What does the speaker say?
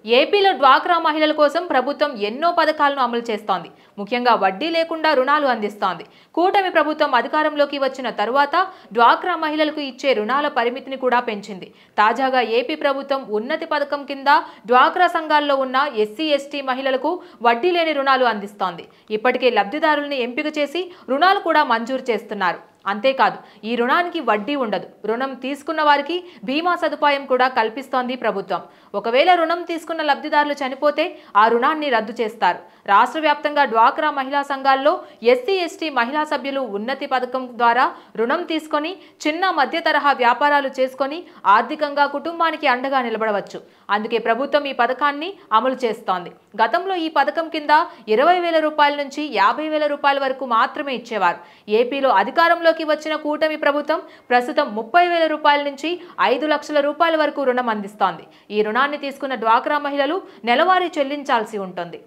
ఏపీలో డ్వాక్రా మహిళల కోసం ప్రభుత్వం ఎన్నో పథకాలను అమలు చేస్తోంది. ముఖ్యంగా వడ్డీ లేకుండా రుణాలు అందిస్తోంది. కూటమి ప్రభుత్వం అధికారంలోకి వచ్చిన తరువాత డ్వాక్రా మహిళలకు ఇచ్చే రుణాల పరిమితిని కూడా పెంచింది. తాజాగా ఏపీ ప్రభుత్వం ఉన్నతి పథకం కింద డ్వాక్రా సంఘాల్లో ఉన్న ఎస్సీ, ఎస్టీ మహిళలకు వడ్డీ లేని రుణాలు అందిస్తోంది. ఇప్పటికే లబ్ధిదారుల్ని ఎంపిక చేసి రుణాలు కూడా మంజూరు చేస్తున్నారు. అంతేకాదు, ఈ రుణానికి వడ్డీ ఉండదు. రుణం తీసుకున్న వారికి బీమా సదుపాయం కూడా కల్పిస్తోంది ప్రభుత్వం. ఒకవేళ రుణం తీసుకున్న లబ్ధిదారులు చనిపోతే ఆ రుణాన్ని రద్దు చేస్తారు. రాష్ట్ర వ్యాప్తంగా డ్వాక్రా మహిళా సంఘాల్లో ఎస్సీ, ఎస్టీ మహిళా సభ్యులు ఉన్నతి పథకం ద్వారా రుణం తీసుకొని చిన్న మధ్య తరహా వ్యాపారాలు చేసుకొని ఆర్థికంగా కుటుంబానికి అండగా నిలబడవచ్చు. అందుకే ప్రభుత్వం ఈ పథకాన్ని అమలు చేస్తోంది. గతంలో ఈ పథకం కింద 20,000 రూపాయల నుంచి 50,000 రూపాయల వరకు మాత్రమే ఇచ్చేవారు. ఏపీలో అధికారంలోకి వచ్చిన కూటమి ప్రభుత్వం ప్రస్తుతం 30,000 రూపాయల నుంచి 5 లక్షల రూపాయల వరకు రుణం అందిస్తోంది. ఈ రుణాన్ని తీసుకున్న డ్వాక్రా మహిళలు నెలవారీ చెల్లించాల్సి ఉంటుంది.